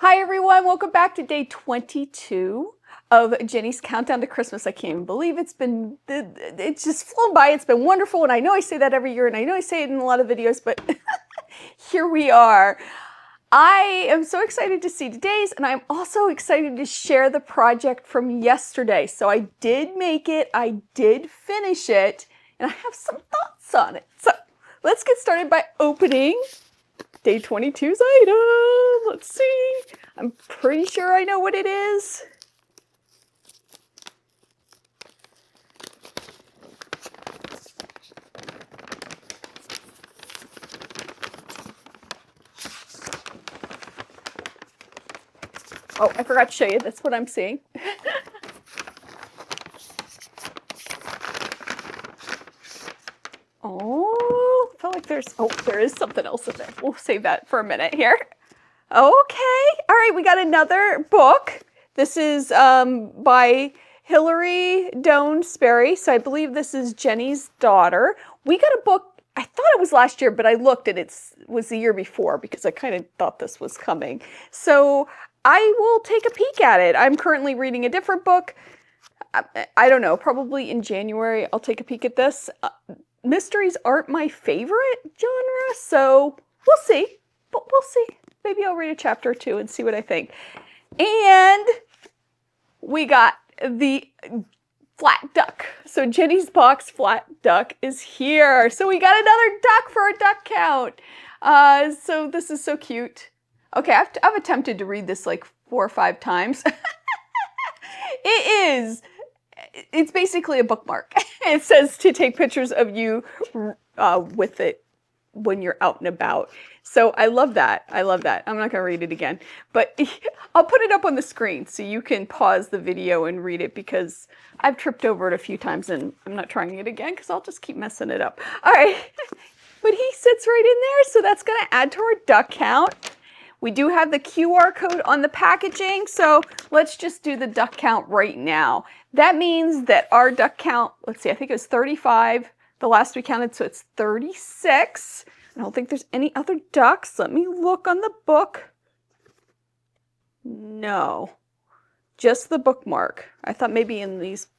Hi everyone, welcome back to day 22 of Jenny's Countdown to Christmas. I can't even believe it's just flown by. It's been wonderful, and I know I say that every year, and I know I say it in a lot of videos, but here we are. I am so excited to see today's, and I'm also excited to share the project from yesterday. So I did make it, I did finish it, and I have some thoughts on it. So let's get started by opening Day 22's item. Let's see. I'm pretty sure I know what it is. Oh, I forgot to show you. That's what I'm seeing. Oh, I felt like there is something else in there. We'll save that for a minute here. Okay. All right, we got another book. This is by Hillary Doan Sperry. So I believe this is Jenny's daughter. We got a book, I thought it was last year, but I looked and it was the year before because I kind of thought this was coming. So I will take a peek at it. I'm currently reading a different book. I don't know, probably in January I'll take a peek at this. Mysteries aren't my favorite genre, so we'll see. But we'll see. Maybe I'll read a chapter or two and see what I think. And we got the flat duck. So Jenny's box flat duck is here. So we got another duck for a duck count. So this is so cute. Okay, I've attempted to read this like 4 or 5 times. It's basically a bookmark. It says to take pictures of you with it when you're out and about. So I love that. I love that. I'm not going to read it again, but I'll put it up on the screen so you can pause the video and read it because I've tripped over it a few times and I'm not trying it again because I'll just keep messing it up. All right. But he sits right in there. So that's going to add to our duck count. We do have the QR code on the packaging. So let's just do the duck count right now. That means that our duck count, let's see, I think it was 35. The last we counted, so it's 36. I don't think there's any other ducks. Let me look on the book. No, just the bookmark. I thought maybe in these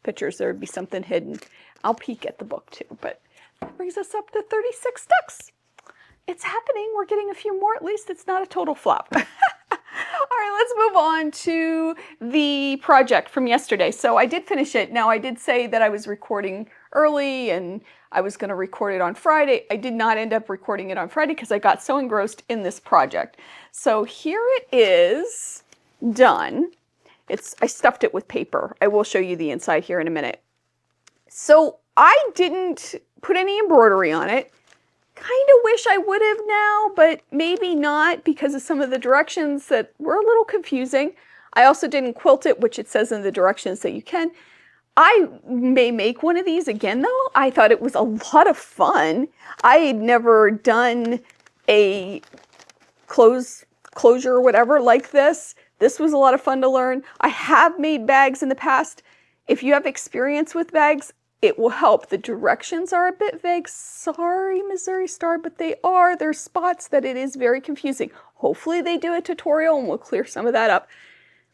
pictures there would be something hidden. I'll peek at the book too, but that brings us up to 36 ducks. It's happening. We're getting a few more. At least it's not a total flop. All right, let's move on to the project from yesterday. So I did finish it. Now I did say that I was recording early and I was going to record it on Friday. I did not end up recording it on Friday because I got so engrossed in this project. So here it is done. I stuffed it with paper. I will show you the inside here in a minute. So I didn't put any embroidery on it. Kind of wish I would have now, but maybe not because of some of the directions that were a little confusing. I also didn't quilt it, which it says in the directions that you can. I may make one of these again though. I thought it was a lot of fun. I had never done a closure or whatever like this. This was a lot of fun to learn. I have made bags in the past. If you have experience with bags, it will help. The directions are a bit vague. Sorry, Missouri Star, but there's spots that it is very confusing. Hopefully they do a tutorial and we'll clear some of that up.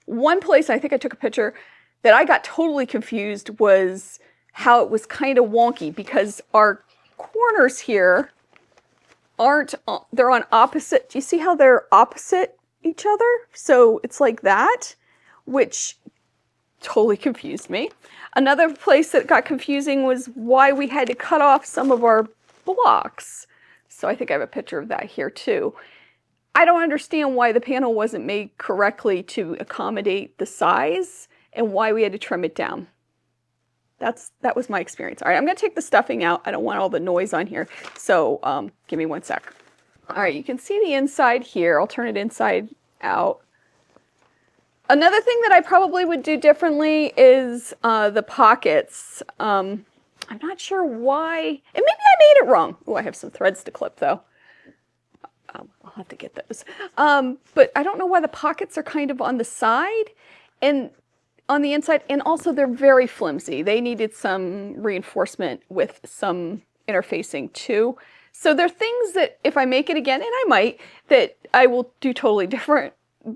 One place, I think I took a picture, that I got totally confused was how it was kind of wonky because our corners here they're on opposite. Do you see how they're opposite each other? So it's like that, which totally confused me. Another place that got confusing was why we had to cut off some of our blocks. So I think I have a picture of that here too. I don't understand why the panel wasn't made correctly to accommodate the size and why we had to trim it down. That was my experience. All right, I'm going to take the stuffing out. I don't want all the noise on here. So give me one sec. All right, you can see the inside here. I'll turn it inside out. Another thing that I probably would do differently is the pockets. I'm not sure why, and maybe I made it wrong. Oh, I have some threads to clip though. I'll have to get those. But I don't know why the pockets are kind of on the side and on the inside, and also they're very flimsy. They needed some reinforcement with some interfacing too. So there are things that if I make it again, and I might, that I will do totally different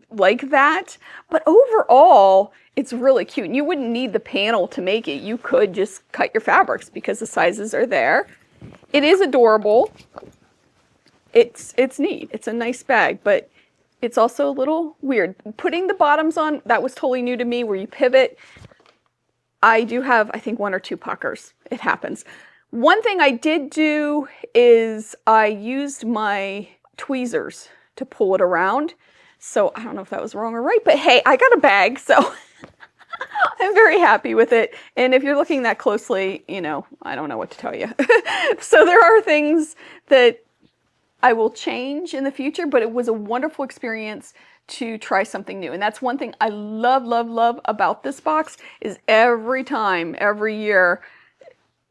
like that. But overall, it's really cute. And you wouldn't need the panel to make it. You could just cut your fabrics because the sizes are there. It is adorable. It's neat. It's a nice bag, but it's also a little weird. Putting the bottoms on, that was totally new to me, where you pivot. I do have, I think, 1 or 2 puckers. It happens. One thing I did do is I used my tweezers to pull it around. So I don't know if that was wrong or right, but hey, I got a bag, so I'm very happy with it. And if you're looking that closely, you know, I don't know what to tell you. So there are things that I will change in the future, but it was a wonderful experience to try something new. And that's one thing I love, love, love about this box is every time, every year,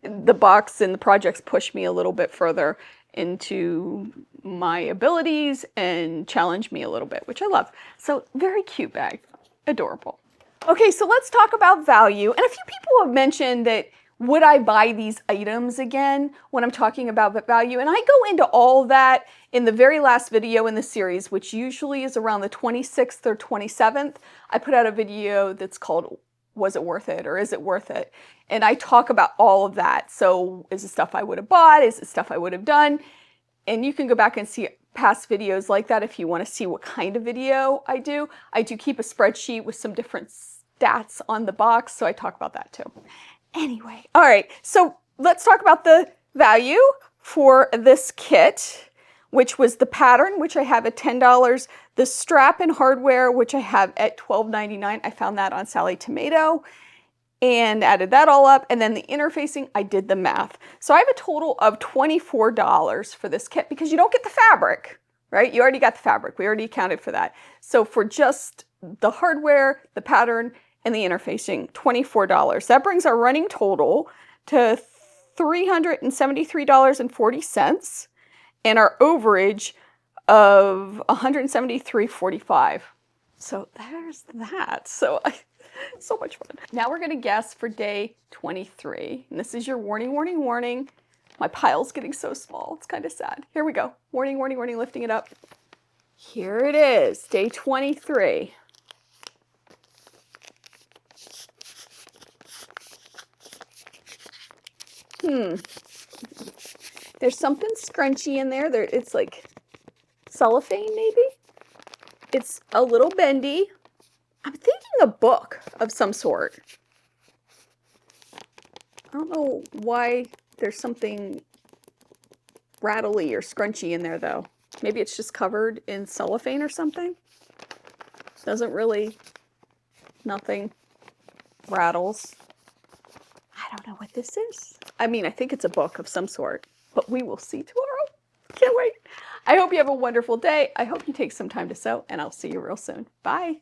the box and the projects push me a little bit further into my abilities and challenge me a little bit, which I love. So very cute bag, adorable. Okay, so let's talk about value. And a few people have mentioned that would I buy these items again when I'm talking about value? And I go into all that in the very last video in the series, which usually is around the 26th or 27th. I put out a video that's called, was it worth it or is it worth it? And I talk about all of that. So is it stuff I would have bought? Is it stuff I would have done? And you can go back and see past videos like that if you want to see what kind of video I do. I do keep a spreadsheet with some different stats on the box, so I talk about that too. Anyway, all right, so let's talk about the value for this kit, which was the pattern, which I have at $10, the strap and hardware, which I have at $12.99. I found that on Sally Tomato and added that all up. And then the interfacing, I did the math. So I have a total of $24 for this kit because you don't get the fabric, right? You already got the fabric. We already accounted for that. So for just the hardware, the pattern, and the interfacing, $24. That brings our running total to $373.40 and our overage of $173.45. So there's that. So much fun. Now we're going to guess for day 23. And this is your warning, warning, warning. My pile's getting so small. It's kind of sad. Here we go. Warning, warning, warning, lifting it up. Here it is, day 23. There's something scrunchy in there. It's like cellophane, maybe? It's a little bendy. I'm thinking a book of some sort. I don't know why there's something rattly or scrunchy in there, though. Maybe it's just covered in cellophane or something. Doesn't really, nothing rattles. I don't know what this is. I mean, I think it's a book of some sort, but we will see tomorrow. Can't wait. I hope you have a wonderful day. I hope you take some time to sew, and I'll see you real soon. Bye.